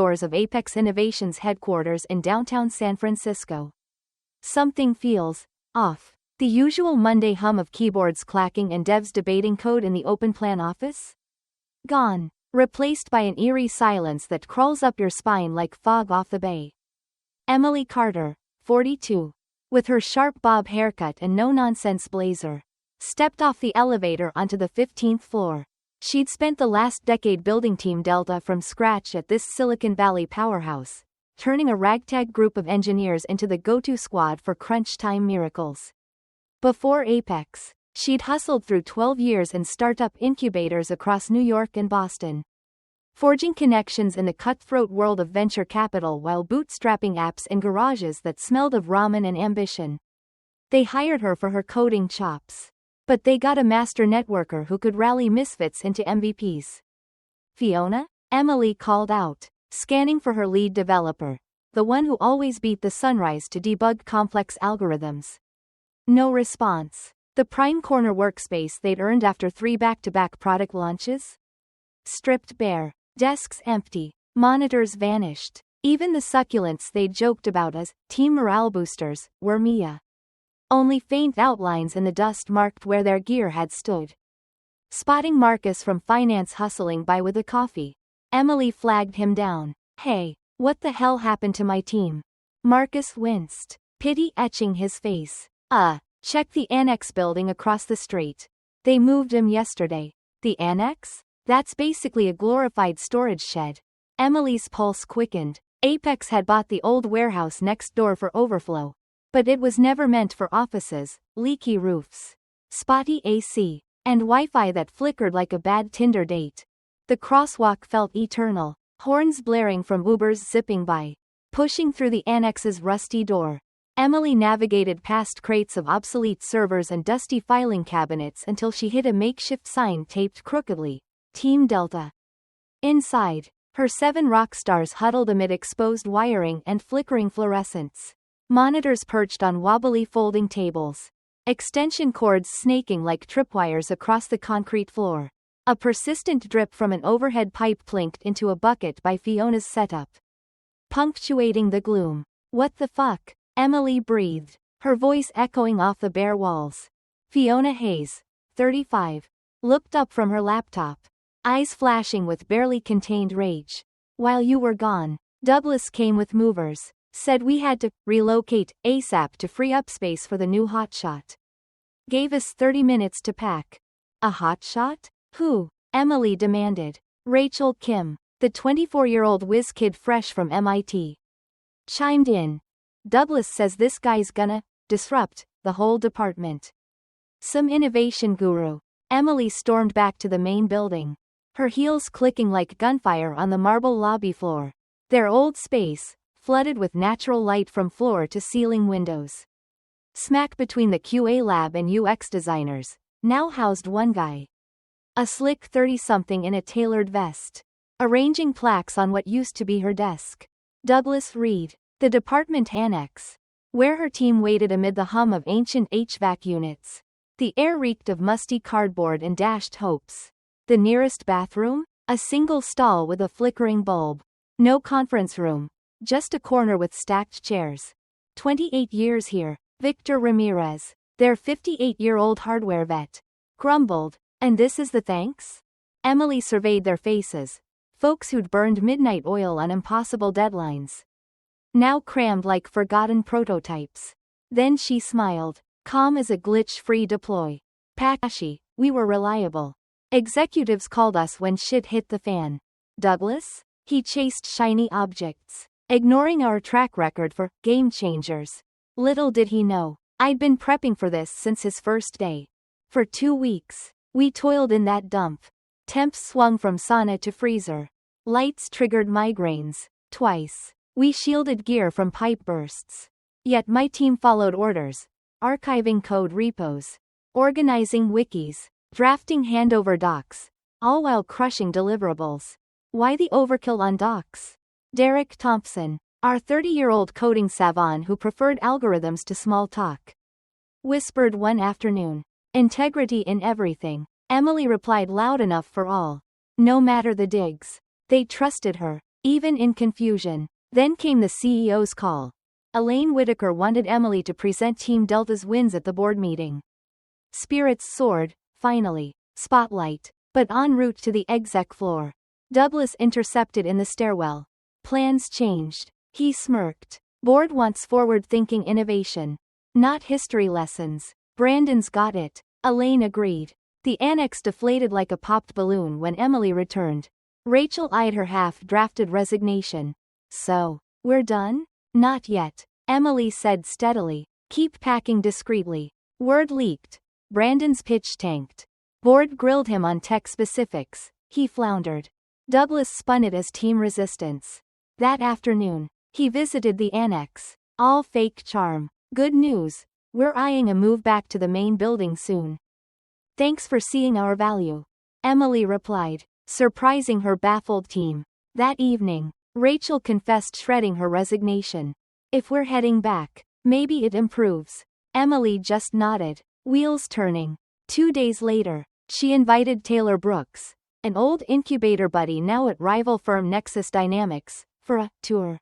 doors of Apex Innovations headquarters in downtown San Francisco. Something feels off. The usual Monday hum of keyboards clacking and devs debating code in the open plan office? Gone. Replaced by an eerie silence that crawls up your spine like fog off the bay. Emily Carter, 42, with her sharp bob haircut and no-nonsense blazer, stepped off the elevator onto the 15th floor. She'd spent the last decade building Team Delta from scratch at this Silicon Valley powerhouse, turning a ragtag group of engineers into the go-to squad for crunch-time miracles. Before Apex, she'd hustled through 12 years in startup incubators across New York and Boston, forging connections in the cutthroat world of venture capital while bootstrapping apps in garages that smelled of ramen and ambition. They hired her for her coding chops. But they got a master networker who could rally misfits into MVPs. Fiona? Emily called out, scanning for her lead developer, the one who always beat the sunrise to debug complex algorithms. No response. The prime corner workspace they'd earned after 3 back-to-back product launches? Stripped bare. Desks empty. Monitors vanished. Even the succulents they'd joked about as team morale boosters were Mia. Only faint outlines in the dust marked where their gear had stood. Spotting Marcus from finance hustling by with a coffee, Emily flagged him down. Hey, what the hell happened to my team? Marcus winced, pity etching his face. Check the annex building across the street. They moved him yesterday. The annex? That's basically a glorified storage shed. Emily's pulse quickened. Apex had bought the old warehouse next door for overflow. But it was never meant for offices, leaky roofs, spotty AC, and Wi-Fi that flickered like a bad Tinder date. The crosswalk felt eternal, horns blaring from Ubers zipping by. Pushing through the annex's rusty door, Emily navigated past crates of obsolete servers and dusty filing cabinets until she hit a makeshift sign taped crookedly, Team Delta. Inside, her 7 rock stars huddled amid exposed wiring and flickering fluorescents. Monitors perched on wobbly folding tables. Extension cords snaking like tripwires across the concrete floor. A persistent drip from an overhead pipe plinked into a bucket by Fiona's setup, punctuating the gloom. What the fuck? Emily breathed, her voice echoing off the bare walls. Fiona Hayes, 35, looked up from her laptop, eyes flashing with barely contained rage. While you were gone, Douglas came with movers. Said we had to relocate ASAP to free up space for the new hotshot. Gave us 30 minutes to pack. A hotshot? Who? Emily demanded. Rachel Kim, the 24-year-old whiz kid fresh from MIT. Chimed in. Douglas says this guy's gonna disrupt the whole department. Some innovation guru. Emily stormed back to the main building, her heels clicking like gunfire on the marble lobby floor. Their old space, flooded with natural light from floor to ceiling windows. Smack between the QA lab and UX designers, now housed one guy. A slick 30-something in a tailored vest, arranging plaques on what used to be her desk. Douglas Reed, the department annex, where her team waited amid the hum of ancient HVAC units. The air reeked of musty cardboard and dashed hopes. The nearest bathroom? A single stall with a flickering bulb. No conference room. Just a corner with stacked chairs. 28 years here, Victor Ramirez, their 58-year-old hardware vet, grumbled. And this is the thanks? Emily surveyed their faces. Folks who'd burned midnight oil on impossible deadlines. Now crammed like forgotten prototypes. Then she smiled, calm as a glitch-free deploy. Pakashi, we were reliable. Executives called us when shit hit the fan. Douglas? He chased shiny objects, ignoring our track record for game changers. Little did he know, I'd been prepping for this since his first day. For 2 weeks, we toiled in that dump. Temps swung from sauna to freezer. Lights triggered migraines. Twice. We shielded gear from pipe bursts. Yet my team followed orders, archiving code repos, organizing wikis, drafting handover docs, all while crushing deliverables. Why the overkill on docs? Derek Thompson, our 30-year-old coding savant who preferred algorithms to small talk, whispered one afternoon. Integrity in everything. Emily replied loud enough for all. No matter the digs. They trusted her. even in confusion. Then came the CEO's call. Elaine Whitaker wanted Emily to present Team Delta's wins at the board meeting. Spirits soared, finally. Spotlight. But en route to the exec floor, Douglas intercepted in the stairwell. Plans changed. He smirked. Board wants forward-thinking innovation, not history lessons. Brandon's got it. Elaine agreed. The annex deflated like a popped balloon when Emily returned. Rachel eyed her half-drafted resignation. So, we're done? Not yet, Emily said steadily. Keep packing discreetly. Word leaked. Brandon's pitch tanked. Board grilled him on tech specifics. He floundered. Douglas spun it as team resistance. That afternoon, he visited the annex. All fake charm. Good news. We're eyeing a move back to the main building soon. Thanks for seeing our value, Emily replied, surprising her baffled team. That evening, Rachel confessed shredding her resignation. If we're heading back, maybe it improves. Emily just nodded, wheels turning. 2 days later, she invited Taylor Brooks, an old incubator buddy now at rival firm Nexus Dynamics, for a tour.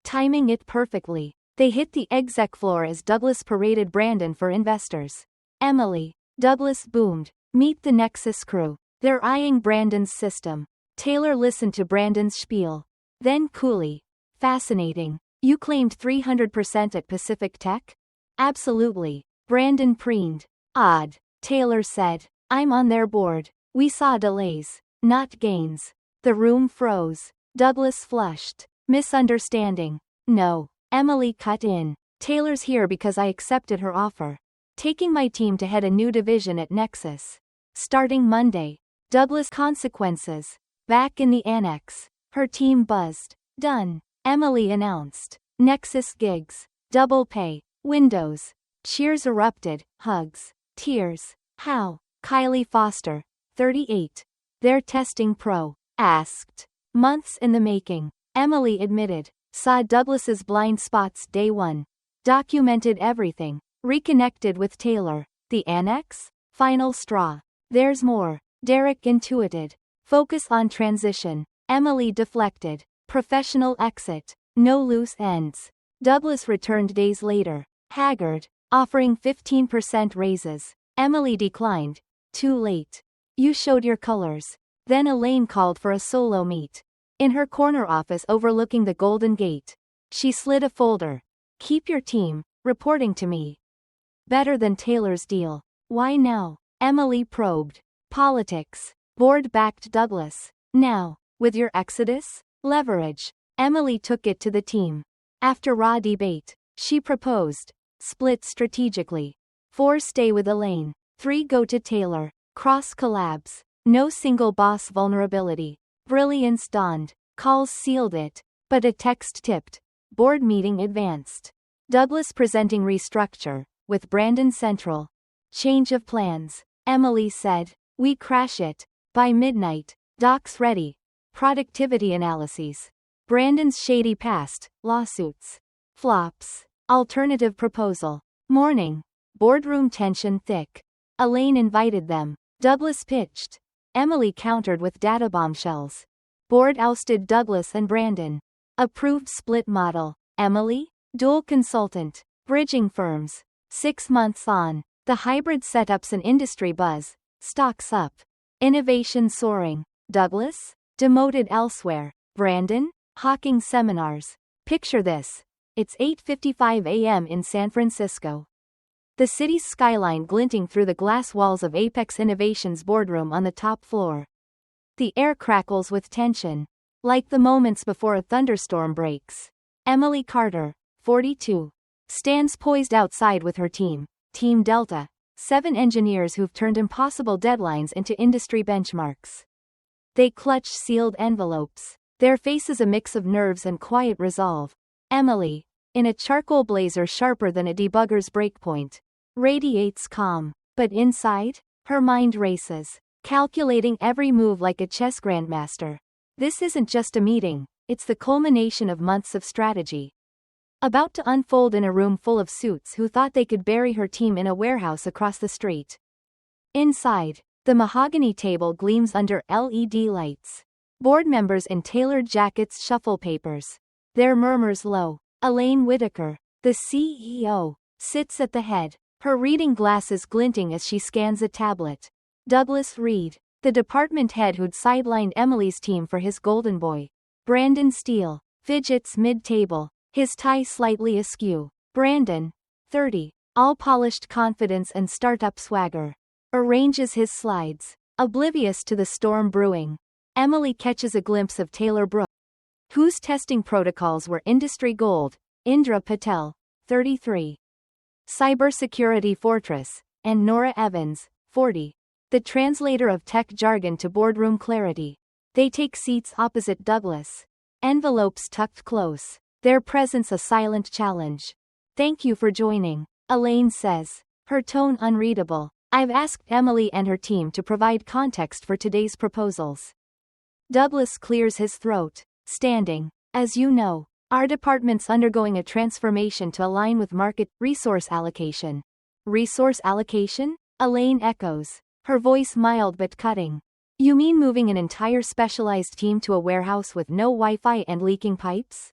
Timing it perfectly, they hit the exec floor as Douglas paraded Brandon for investors. Emily, Douglas boomed, meet the Nexus crew. They're eyeing Brandon's system. Taylor listened to Brandon's spiel. Then coolly, fascinating. You claimed 300% at Pacific Tech? Absolutely. Brandon preened. Odd, Taylor said. I'm on their board. We saw delays, not gains. The room froze. Douglas flushed. Misunderstanding. No, Emily cut in. Taylor's here because I accepted her offer. Taking my team to head a new division at Nexus. Starting Monday. Douglas consequences. Back in the annex. Her team buzzed. Done, Emily announced. Nexus gigs. Double pay. Windows. Cheers erupted. Hugs. Tears. How? Kylie Foster, 38. Their testing pro. Asked. Months in the making. Emily admitted. Saw Douglas's blind spots day one. Documented everything. Reconnected with Taylor. The annex? Final straw. There's more. Derek intuited. Focus on transition. Emily deflected. Professional exit. No loose ends. Douglas returned days later. Haggard. Offering 15% raises. Emily declined. Too late. You showed your colors. Then Elaine called for a solo meet. In her corner office overlooking the Golden Gate. She slid a folder. Keep your team, reporting to me. Better than Taylor's deal. Why now? Emily probed. Politics. Board backed Douglas. Now, with your exodus? Leverage. Emily took it to the team. After raw debate, she proposed. Split strategically. 4 stay with Elaine. 3 go to Taylor. Cross collabs. No single boss vulnerability. Brilliance dawned. Calls sealed it. But a text tipped. Board meeting advanced. Douglas presenting restructure, with Brandon central. Change of plans. Emily said. We crash it. By midnight. Docs ready. Productivity analyses. Brandon's shady past. Lawsuits. Flops. Alternative proposal. Morning. Boardroom tension thick. Elaine invited them. Douglas pitched. Emily countered with data bombshells. Board ousted Douglas and Brandon. Approved split model. Emily? Dual consultant. Bridging firms. 6 months on. The hybrid setups an industry buzz. Stocks up. Innovation soaring. Douglas? Demoted elsewhere. Brandon? Hawking seminars. Picture this. It's 8:55 a.m. in San Francisco. The city's skyline glinting through the glass walls of Apex Innovation's boardroom on the top floor. The air crackles with tension, like the moments before a thunderstorm breaks. Emily Carter, 42, stands poised outside with her team, Team Delta, 7 engineers who've turned impossible deadlines into industry benchmarks. They clutch sealed envelopes, their faces a mix of nerves and quiet resolve. Emily, in a charcoal blazer sharper than a debugger's breakpoint, radiates calm, but inside, her mind races, calculating every move like a chess grandmaster. This isn't just a meeting, it's the culmination of months of strategy. About to unfold in a room full of suits who thought they could bury her team in a warehouse across the street. Inside, the mahogany table gleams under LED lights. Board members in tailored jackets shuffle papers. Their murmurs low. Elaine Whitaker, the CEO, sits at the head, her reading glasses glinting as she scans a tablet. Douglas Reed, the department head who'd sidelined Emily's team for his golden boy. Brandon Steele, fidgets mid-table, his tie slightly askew. Brandon, 30, all polished confidence and startup swagger, arranges his slides, oblivious to the storm brewing. Emily catches a glimpse of Taylor Brooks, whose testing protocols were industry gold. Indra Patel, 33, cybersecurity fortress, and Nora Evans, 40, the translator of tech jargon to boardroom clarity. They take seats opposite Douglas, envelopes tucked close, their presence a silent challenge. Thank you for joining, Elaine says, her tone unreadable. I've asked Emily and her team to provide context for today's proposals. Douglas clears his throat, standing. As you know, our department's undergoing a transformation to align with market resource allocation. Resource allocation? Elaine echoes, her voice mild but cutting. You mean moving an entire specialized team to a warehouse with no Wi-Fi and leaking pipes?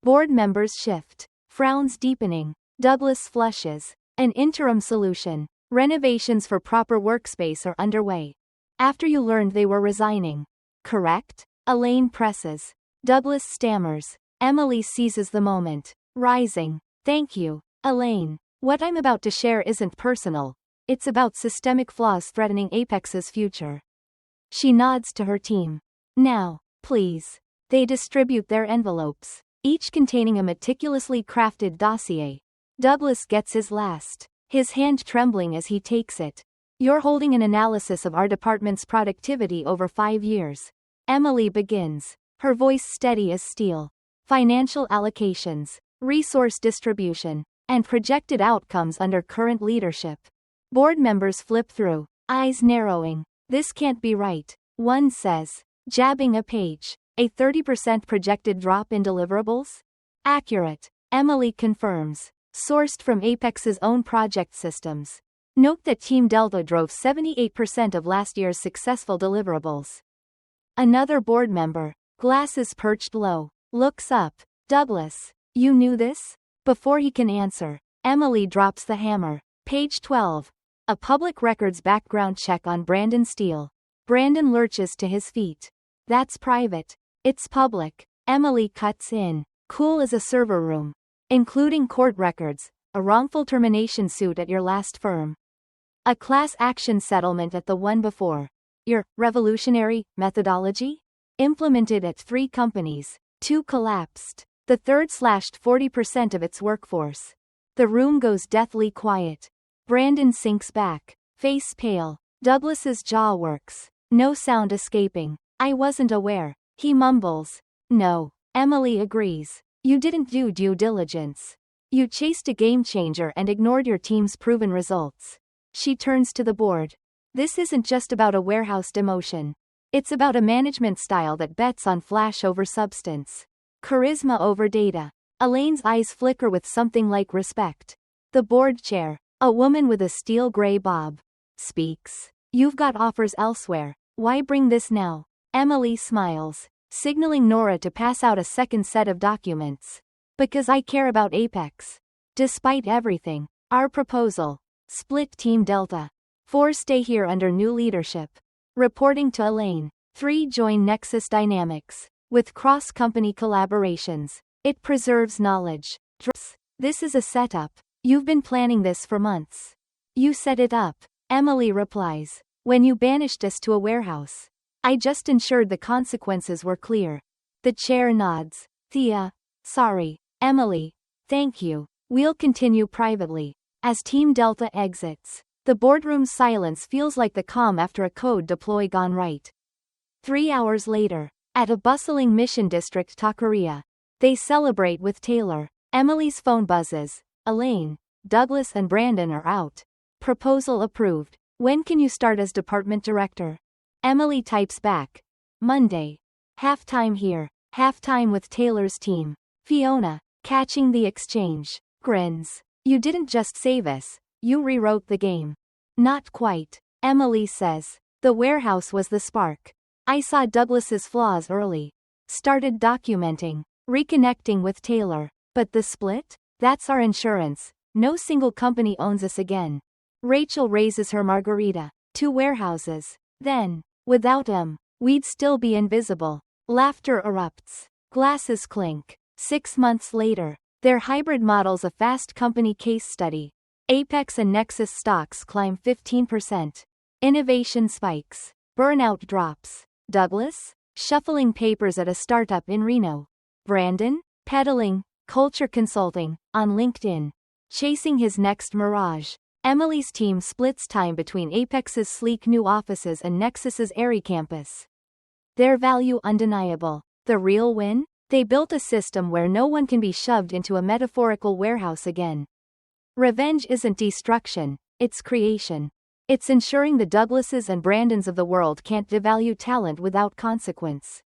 Board members shift, frowns deepening. Douglas flushes. An interim solution. Renovations for proper workspace are underway. After you learned they were resigning. Correct? Elaine presses. Douglas stammers. Emily seizes the moment, rising. Thank you, Elaine. What I'm about to share isn't personal. It's about systemic flaws threatening Apex's future. She nods to her team. Now, please. They distribute their envelopes, each containing a meticulously crafted dossier. Douglas gets his last, his hand trembling as he takes it. You're holding an analysis of our department's productivity over 5 years. Emily begins, her voice steady as steel. Financial allocations, resource distribution, and projected outcomes under current leadership. Board members flip through, eyes narrowing. This can't be right, one says, jabbing a page. A 30% projected drop in deliverables? Accurate, Emily confirms. Sourced from Apex's own project systems. Note that Team Delta drove 78% of last year's successful deliverables. Another board member, glasses perched low, looks up. Douglas, you knew this? Before he can answer, Emily drops the hammer. Page 12. A public records background check on Brandon Steele. Brandon lurches to his feet. That's private. It's public. Emily cuts in, cool as a server room. Including court records, a wrongful termination suit at your last firm. A class action settlement at the one before. Your revolutionary methodology? Implemented at 3 companies, 2 collapsed. The third slashed 40% of its workforce. The room goes deathly quiet. Brandon sinks back, face pale. Douglas's jaw works. No sound escaping. I wasn't aware. He mumbles. No. Emily agrees. You didn't do due diligence. You chased a game changer and ignored your team's proven results. She turns to the board. This isn't just about a warehouse demotion. It's about a management style that bets on flash over substance. Charisma over data. Elaine's eyes flicker with something like respect. The board chair, a woman with a steel gray bob, speaks. You've got offers elsewhere. Why bring this now? Emily smiles, signaling Nora to pass out a second set of documents. Because I care about Apex. Despite everything, our proposal. Split Team Delta. 4 stay here under new leadership. Reporting to Elaine. 3 join Nexus Dynamics. With cross-company collaborations. It preserves knowledge. This is a setup. You've been planning this for months. You set it up. Emily replies. When you banished us to a warehouse. I just ensured the consequences were clear. The chair nods. Thea. Sorry. Emily. Thank you. We'll continue privately. As Team Delta exits, the boardroom's silence feels like the calm after a code deploy gone right. 3 hours later, at a bustling mission district taqueria, they celebrate with Taylor. Emily's phone buzzes. Elaine, Douglas and Brandon are out. Proposal approved. When can you start as department director? Emily types back. Monday. Halftime here. Halftime with Taylor's team. Fiona, catching the exchange, grins. You didn't just save us, you rewrote the game. Not quite, Emily says. The warehouse was the spark. I saw Douglas's flaws early. Started documenting. Reconnecting with Taylor. But the split? That's our insurance. No single company owns us again. Rachel raises her margarita. 2 warehouses. Then, without him, we'd still be invisible. Laughter erupts. Glasses clink. 6 months later. Their hybrid model's a Fast Company case study. Apex and Nexus stocks climb 15%. Innovation spikes. Burnout drops. Douglas? Shuffling papers at a startup in Reno. Brandon? Peddling, culture consulting, on LinkedIn. Chasing his next mirage. Emily's team splits time between Apex's sleek new offices and Nexus's airy campus. Their value undeniable. The real win? They built a system where no one can be shoved into a metaphorical warehouse again. Revenge isn't destruction, it's creation. It's ensuring the Douglases and Brandons of the world can't devalue talent without consequence.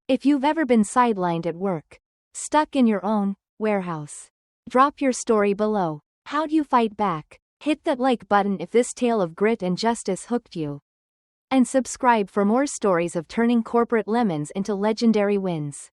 If you've ever been sidelined at work, stuck in your own warehouse, drop your story below. How'd you fight back? Hit that like button if this tale of grit and justice hooked you. And subscribe for more stories of turning corporate lemons into legendary wins.